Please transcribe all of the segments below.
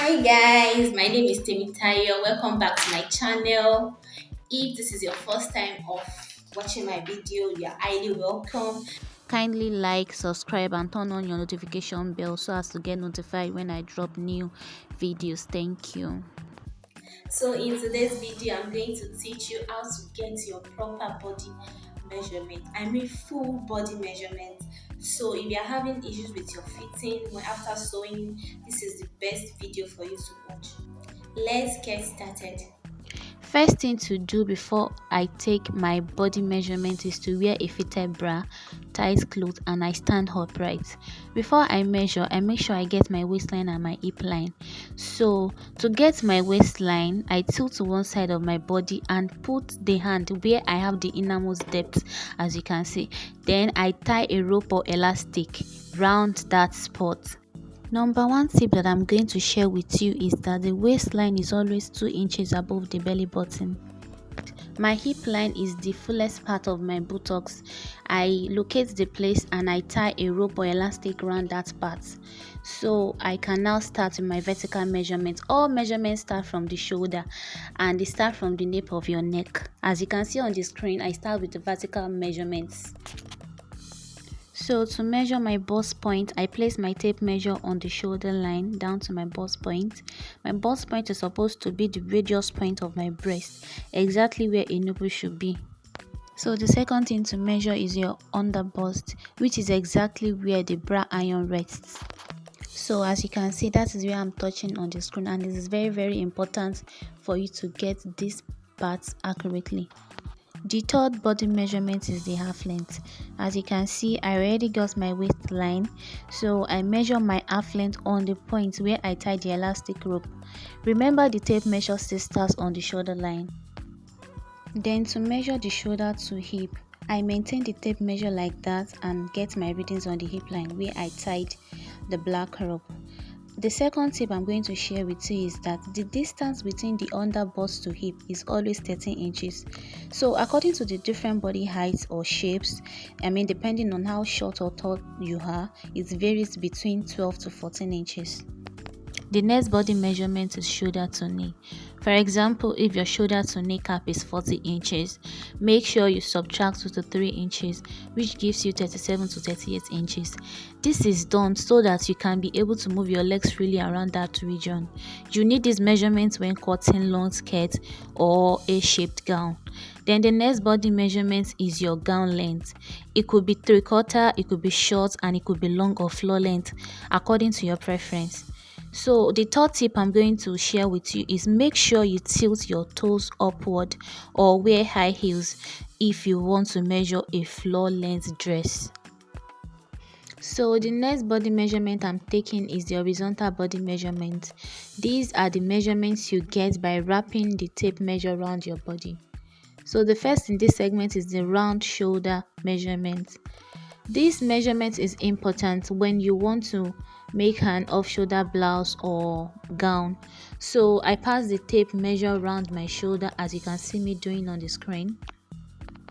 Hi guys, my name is Temitayo. Welcome back to my channel. If this is your first time of watching my video, you're highly welcome. Kindly like, subscribe, and turn on your notification bell so as to get notified when I drop new videos. Thank you. So in today's video, I'm going to teach you how to get your proper body measurement. I mean full body measurement. So if you're having issues with your fitting when after sewing, this is the best video for you to watch. Let's get started. First thing to do before I take my body measurement is to wear a fitted bra, tight clothes, and I stand upright. Before I measure, I make sure I get my waistline and my hip line. So to get my waistline, I tilt to one side of my body and put the hand where I have the innermost depth, as you can see. Then I tie a rope or elastic round that spot. Number one tip that I'm going to share with you is that the waistline is always 2 inches above the belly button. My hip line is the fullest part of my buttocks. I locate the place and I tie a rope or elastic around that part. So I can now start with my vertical measurements. All measurements start from the shoulder and they start from the nape of your neck. As you can see on the screen, I start with the vertical measurements. So to measure my bust point, I place my tape measure on the shoulder line down to my bust point. My bust point is supposed to be the radius point of my breast, exactly where a nipple should be. So the second thing to measure is your underbust, which is exactly where the bra iron rests. So as you can see, that is where I'm touching on the screen, and it is very important for you to get this part accurately. The third body measurement is the half length. As you can see, I already got my waistline, so I measure my half length on the point where I tie the elastic rope. Remember, the tape measure still starts on the shoulder line. Then to measure the shoulder to hip, I maintain the tape measure like that and get my readings on the hip line where I tied the black rope. The second tip I'm going to share with you is that the distance between the underbust to hip is always 13 inches. So according to the different body heights or shapes, depending on how short or tall you are, it varies between 12 to 14 inches. The next body measurement is shoulder to knee. For example, if your shoulder to knee cap is 40 inches, make sure you subtract 2 to 3 inches, which gives you 37 to 38 inches. This is done so that you can be able to move your legs freely around that region. You need these measurements when cutting long skirt or A-shaped gown. Then the next body measurement is your gown length. It could be 3/4, it could be short, and it could be long or floor length according to your preference. So the third tip I'm going to share with you is make sure you tilt your toes upward or wear high heels if you want to measure a floor length dress. So the next body measurement I'm taking is the horizontal body measurement. These are the measurements you get by wrapping the tape measure around your body. So the first in this segment is the round shoulder measurement. This measurement is important when you want to make an off-shoulder blouse or gown. So I pass the tape measure around my shoulder as you can see me doing on the screen.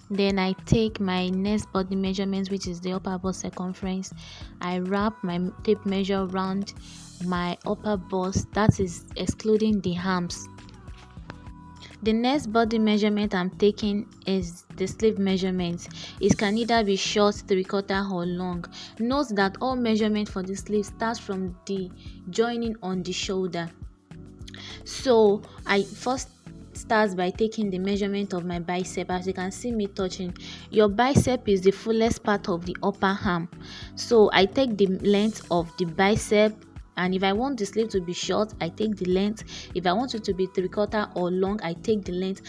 Then I take my next body measurement, which is the upper bust circumference. I wrap my tape measure around my upper bust, that is excluding the arms. The next body measurement I'm taking is the sleeve measurement. It can either be short, 3/4 or long. Note that all measurement for the sleeve starts from the joining on the shoulder. So I first start by taking the measurement of my bicep. As you can see me touching, your bicep is the fullest part of the upper arm. So I take the length of the bicep, and if I want the sleeve to be short, I take the length. If I want it to be 3/4 or long, I take the length.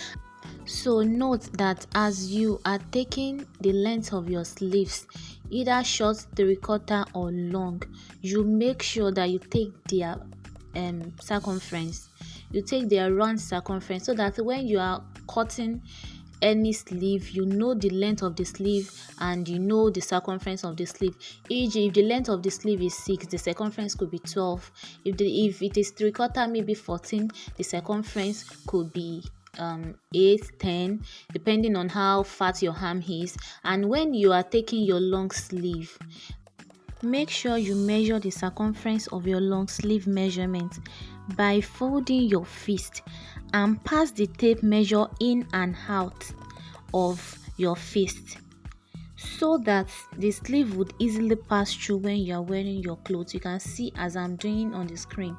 So note that as you are taking the length of your sleeves, either short, 3/4 or long, you make sure that you take their circumference. You take their round circumference so that when you are cutting any sleeve, you know the length of the sleeve and you know the circumference of the sleeve. E.g., if the length of the sleeve is 6, the circumference could be 12. If it is 3/4, maybe 14, the circumference could be 8, 10, depending on how fat your arm is. And when you are taking your long sleeve, Make sure you measure the circumference of your long sleeve measurement by folding your fist and pass the tape measure in and out of your fist, so that the sleeve would easily pass through when you are wearing your clothes. You can see as I'm doing on the screen,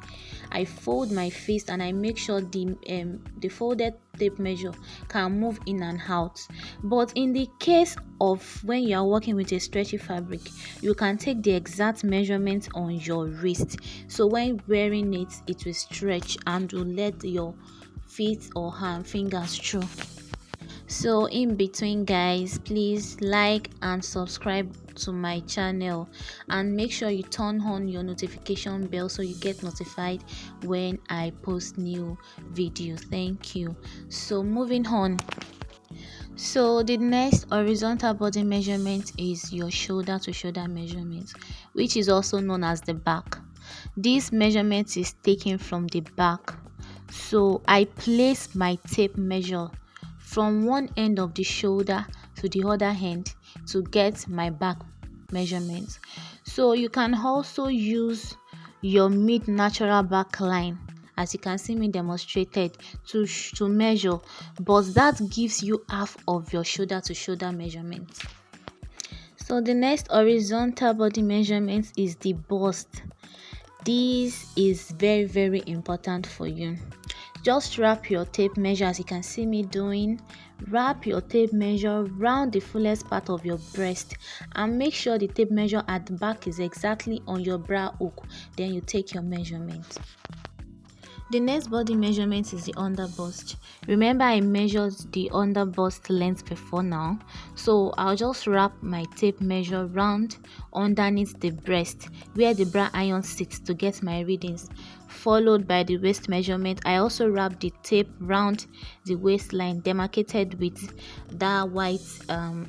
I fold my fist and I make sure the folded tape measure can move in and out. But in the case of when you are working with a stretchy fabric, you can take the exact measurement on your wrist, so when wearing it, it will stretch and will let your feet or hand fingers through. So in between, guys, please like and subscribe to my channel and make sure you turn on your notification bell so you get notified when I post new videos. Thank you. So moving on, so the next horizontal body measurement is your shoulder to shoulder measurement, which is also known as the back. This measurement is taken from the back, so I place my tape measure from one end of the shoulder to the other end to get my back measurement. So you can also use your mid natural back line, as you can see me demonstrated, to measure, but that gives you half of your shoulder to shoulder measurement. So the next horizontal body measurement is the bust. This is very important for you. Just wrap your tape measure, as you can see me doing. Wrap your tape measure round the fullest part of your breast and make sure the tape measure at the back is exactly on your bra hook. Then you take your measurement. The next body measurement is the underbust. Remember, I measured the underbust length before now, so I'll just wrap my tape measure round underneath the breast where the bra iron sits to get my readings, followed by the waist measurement. I also wrap the tape round the waistline demarcated with that white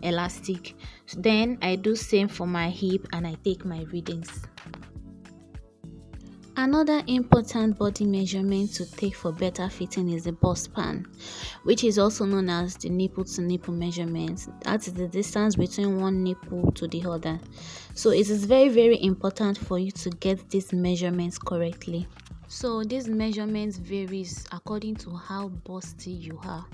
elastic. Then I do same for my hip and I take my readings. Another important body measurement to take for better fitting is the bust span, which is also known as the nipple to nipple measurement. That is the distance between one nipple to the other. So it is very important for you to get these measurements correctly. So this measurement varies according to how busty you are.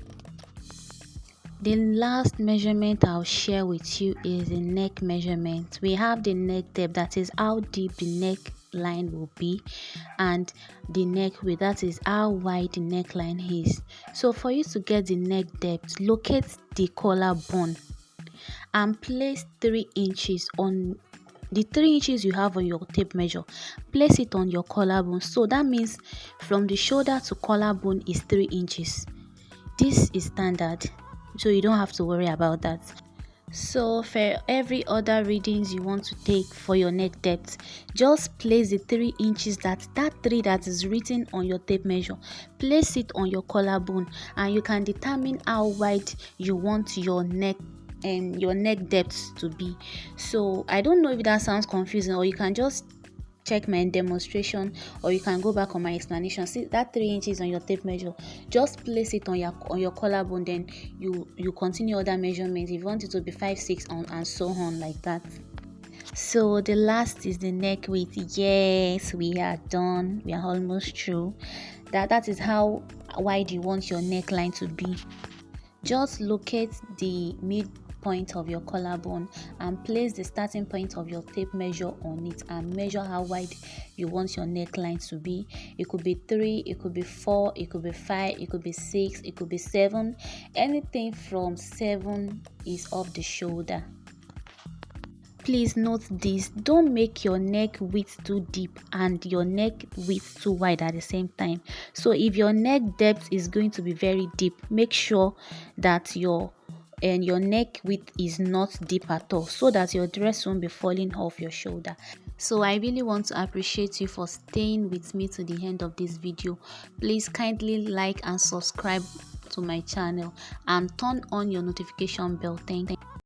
The last measurement I'll share with you is the neck measurement. We have the neck depth, that is how deep the neck line will be, and the neck width, that is how wide the neckline is. So for you to get the neck depth, locate the collarbone and place 3 inches on the 3 inches you have on your tape measure. Place it on your collarbone. So that means from the shoulder to collarbone is 3 inches. This is standard, so you don't have to worry about that. So for every other readings you want to take for your neck depth, just place the 3 inches, that 3 that is written on your tape measure, place it on your collarbone, and you can determine how wide you want your neck and your neck depth to be. So I don't know if that sounds confusing, or you can just check my demonstration, or you can go back on my explanation. See that 3 inches on your tape measure, just place it on your collarbone, then you continue other measurements. If you want it to be 5, 6 and so on, like that. So the last is the neck width. Yes, we are done, we are almost through. That is how wide you want your neckline to be. Just locate the midpoint of your collarbone and place the starting point of your tape measure on it and measure how wide you want your neckline to be. It could be 3, it could be 4, it could be 5, it could be 6, it could be 7. Anything from 7 is off the shoulder. Please note this: don't make your neck width too deep and your neck width too wide at the same time. So if your neck depth is going to be very deep, make sure that your neck width is not deep at all, so that your dress won't be falling off your shoulder. So I really want to appreciate you for staying with me to the end of this video. Please kindly like and subscribe to my channel and turn on your notification bell. Thank you.